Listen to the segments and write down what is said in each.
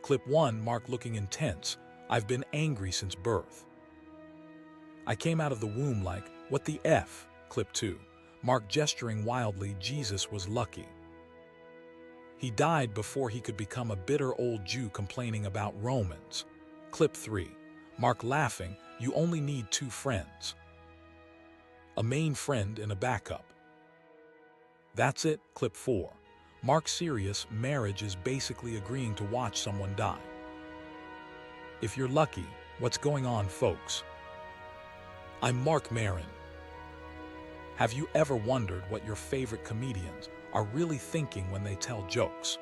Clip 1, Mark looking intense. I've been angry since birth. I came out of the womb like, what the F? Clip 2, Mark gesturing wildly. Jesus was lucky. He died before he could become a bitter old Jew complaining about Romans. Clip 3, Mark laughing. You only need 2 friends. A main friend and a backup. That's it. Clip 4, Mark serious. Marriage is basically agreeing to watch someone die. If you're lucky, what's going on, folks? I'm Marc Maron. Have you ever wondered what your favorite comedians are really thinking when they tell jokes?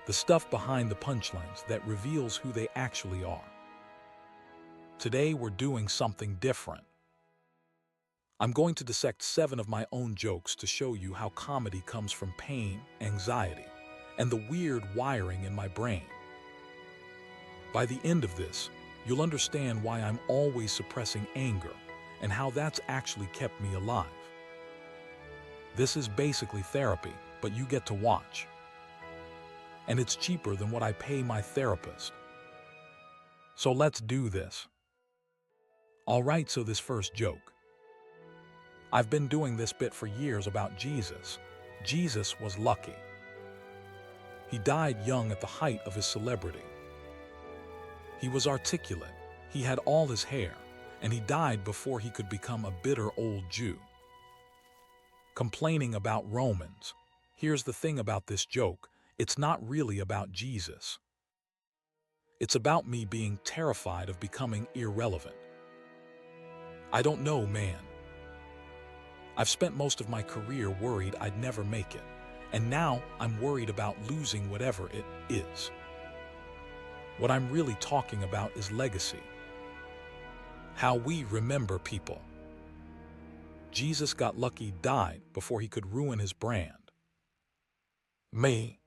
The stuff behind the punchlines that reveals who they actually are. Today we're doing something different. I'm going to dissect 7 of my own jokes to show you how comedy comes from pain, anxiety, and the weird wiring in my brain. By the end of this, you'll understand why I'm always suppressing anger and how that's actually kept me alive. This is basically therapy, but you get to watch. And it's cheaper than what I pay my therapist. So let's do this. Alright, so this first joke. I've been doing this bit for years about Jesus. Jesus was lucky. He died young at the height of his celebrity. He was articulate, he had all his hair, and he died before he could become a bitter old Jew. Complaining about Romans. Here's the thing about this joke, it's not really about Jesus. It's about me being terrified of becoming irrelevant. I don't know, man. I've spent most of my career worried I'd never make it, and now I'm worried about losing whatever it is. What I'm really talking about is legacy. How we remember people. Jesus got lucky, died before he could ruin his brand. Me.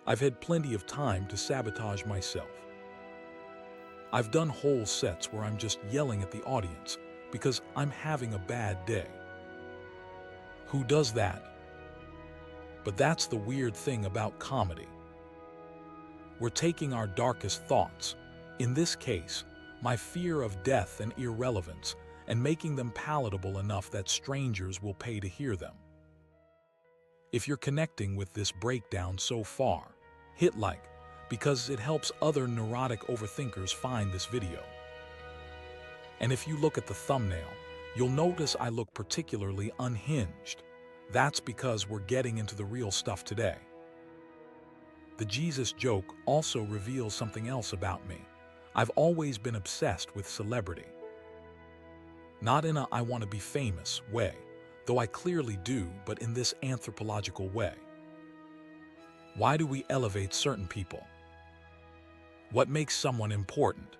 I've had plenty of time to sabotage myself. I've done whole sets where I'm just yelling at the audience because I'm having a bad day. Who does that? But that's the weird thing about comedy. We're taking our darkest thoughts, in this case, my fear of death and irrelevance, and making them palatable enough that strangers will pay to hear them. If you're connecting with this breakdown so far, hit like, because it helps other neurotic overthinkers find this video. And if you look at the thumbnail, you'll notice I look particularly unhinged. That's because we're getting into the real stuff today. The Jesus joke also reveals something else about me. I've always been obsessed with celebrity. Not in a I want to be famous way, though I clearly do, but in this anthropological way. Why do we elevate certain people? What makes someone important?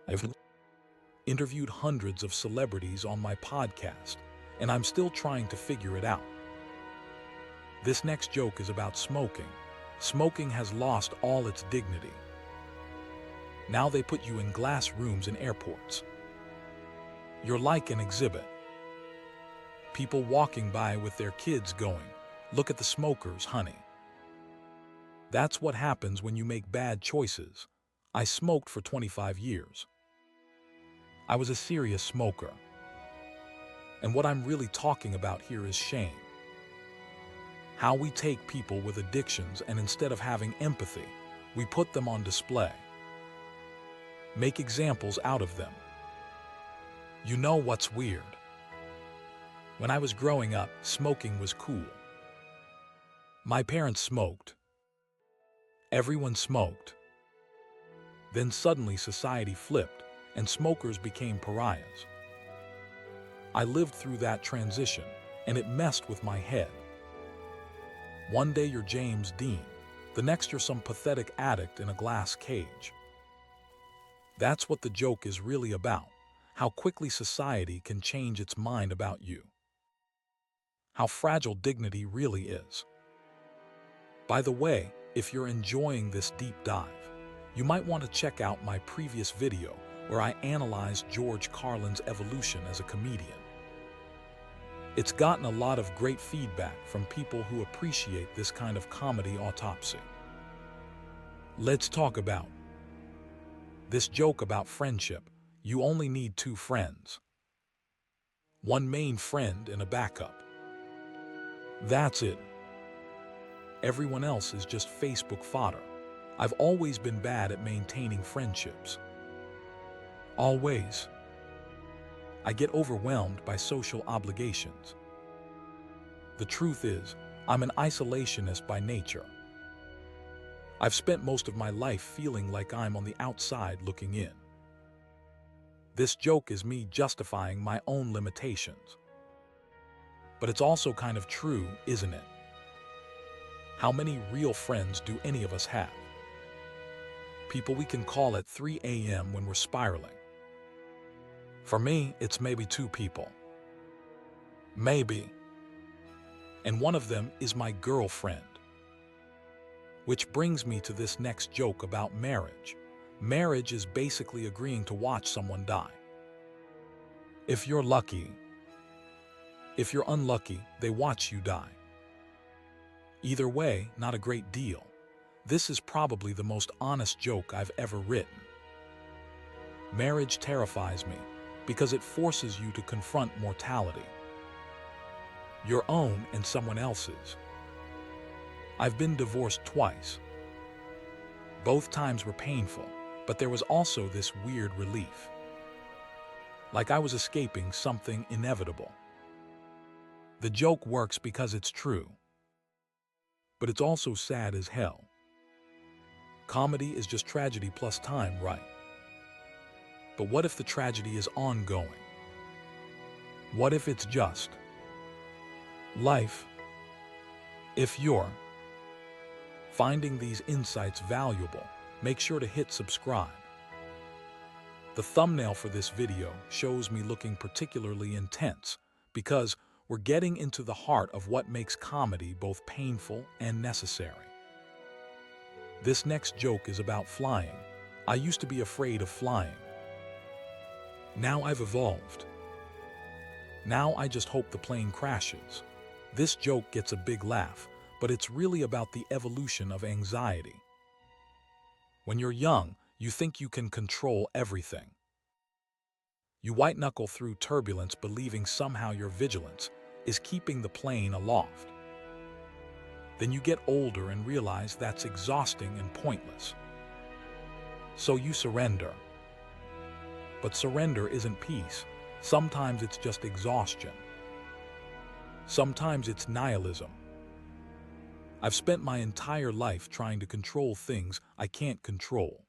I've interviewed hundreds of celebrities on my podcast, and I'm still trying to figure it out. This next joke is about smoking. Smoking has lost all its dignity. Now they put you in glass rooms in airports. You're like an exhibit. People walking by with their kids going, "Look at the smokers, honey." That's what happens when you make bad choices. I smoked for 25 years. I was a serious smoker. And what I'm really talking about here is shame. How we take people with addictions and instead of having empathy, we put them on display. Make examples out of them. You know what's weird? When I was growing up, smoking was cool. My parents smoked. Everyone smoked. Then suddenly society flipped and smokers became pariahs. I lived through that transition and it messed with my head. One day you're James Dean, the next you're some pathetic addict in a glass cage. That's what the joke is really about, how quickly society can change its mind about you. How fragile dignity really is. By the way, if you're enjoying this deep dive, you might want to check out my previous video where I analyzed George Carlin's evolution as a comedian. It's gotten a lot of great feedback from people who appreciate this kind of comedy autopsy. Let's talk about this joke about friendship. You only need two friends. One main friend and a backup. That's it. Everyone else is just Facebook fodder. I've always been bad at maintaining friendships. Always. I get overwhelmed by social obligations. The truth is, I'm an isolationist by nature. I've spent most of my life feeling like I'm on the outside looking in. This joke is me justifying my own limitations. But it's also kind of true, isn't it? How many real friends do any of us have? People we can call at 3 a.m. when we're spiraling. For me, it's maybe two people. Maybe. And one of them is my girlfriend. Which brings me to this next joke about marriage. Marriage is basically agreeing to watch someone die. If you're lucky. If you're unlucky, they watch you die. Either way, not a great deal. This is probably the most honest joke I've ever written. Marriage terrifies me because it forces you to confront mortality. Your own and someone else's. I've been divorced twice. Both times were painful, but there was also this weird relief. Like I was escaping something inevitable. The joke works because it's true. But it's also sad as hell. Comedy is just tragedy plus time, right? But what if the tragedy is ongoing? What if it's just life? If you're finding these insights valuable, make sure to hit subscribe. The thumbnail for this video shows me looking particularly intense because we're getting into the heart of what makes comedy both painful and necessary. This next joke is about flying. I used to be afraid of flying. Now I've evolved. Now I just hope the plane crashes. This joke gets a big laugh, but it's really about the evolution of anxiety. When you're young, you think you can control everything. You white-knuckle through turbulence believing somehow your vigilance is keeping the plane aloft. Then you get older and realize that's exhausting and pointless. So you surrender. But surrender isn't peace. Sometimes it's just exhaustion. Sometimes it's nihilism. I've spent my entire life trying to control things I can't control.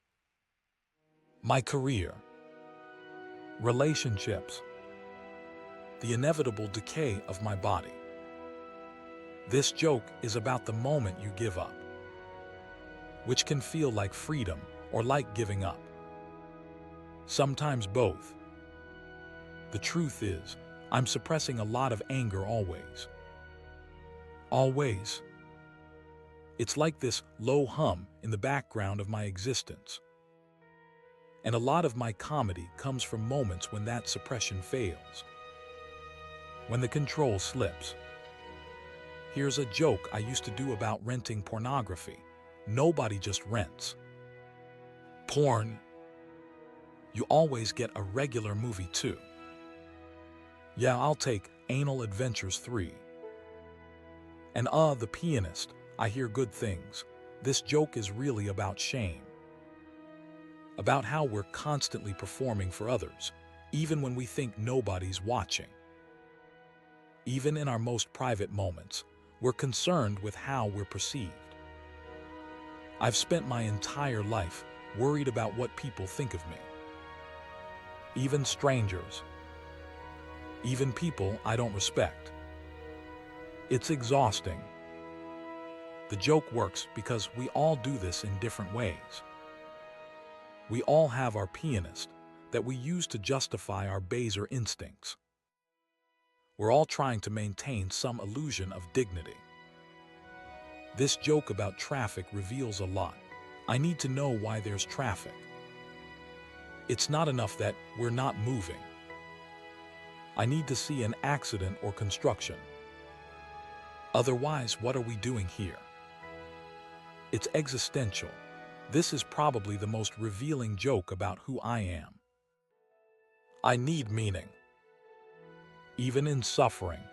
My career, relationships, the inevitable decay of my body. This joke is about the moment you give up, which can feel like freedom or like giving up. Sometimes both. The truth is, I'm suppressing a lot of anger always. Always. It's like this low hum in the background of my existence. And a lot of my comedy comes from moments when that suppression fails. When the control slips. Here's a joke I used to do about renting pornography. Nobody just rents porn. You always get a regular movie too. Yeah, I'll take Anal Adventures 3. And The Pianist, I hear good things. This joke is really about shame. About how we're constantly performing for others, even when we think nobody's watching. Even in our most private moments, we're concerned with how we're perceived. I've spent my entire life worried about what people think of me. Even strangers. Even people I don't respect. It's exhausting. The joke works because we all do this in different ways. We all have our pianist that we use to justify our baser instincts. We're all trying to maintain some illusion of dignity. This joke about traffic reveals a lot. I need to know why there's traffic. It's not enough that we're not moving. I need to see an accident or construction. Otherwise, what are we doing here? It's existential. This is probably the most revealing joke about who I am. I need meaning, even in suffering,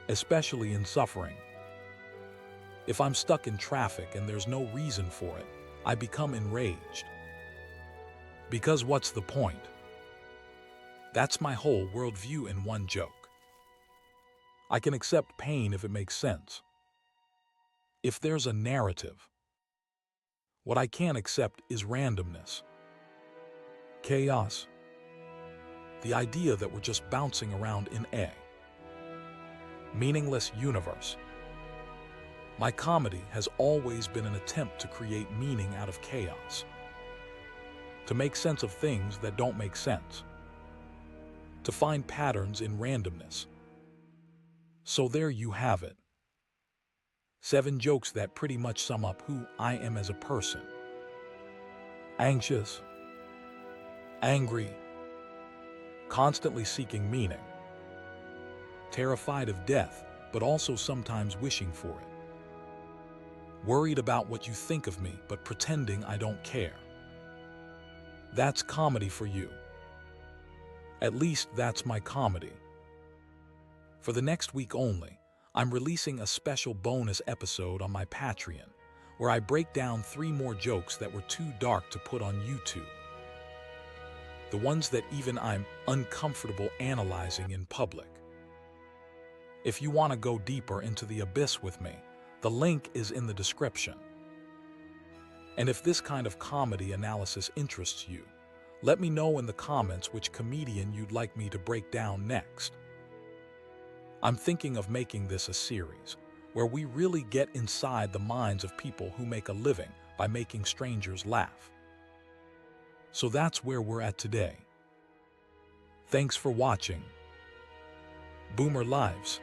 especially in suffering. If I'm stuck in traffic and there's no reason for it, I become enraged. Because what's the point? That's my whole worldview in one joke. I can accept pain if it makes sense. If there's a narrative. What I can't accept is randomness. Chaos. The idea that we're just bouncing around in a meaningless universe. My comedy has always been an attempt to create meaning out of chaos. To make sense of things that don't make sense. To find patterns in randomness. So there you have it. 7 jokes that pretty much sum up who I am as a person. Anxious, angry, constantly seeking meaning, terrified of death, but also sometimes wishing for it, worried about what you think of me, but pretending I don't care. That's comedy for you. At least that's my comedy. For the next week only, I'm releasing a special bonus episode on my Patreon, where I break down 3 more jokes that were too dark to put on YouTube. The ones that even I'm uncomfortable analyzing in public. If you want to go deeper into the abyss with me, the link is in the description. And if this kind of comedy analysis interests you, let me know in the comments which comedian you'd like me to break down next. I'm thinking of making this a series, where we really get inside the minds of people who make a living by making strangers laugh. So that's where we're at today. Thanks for watching. Boomer Lives.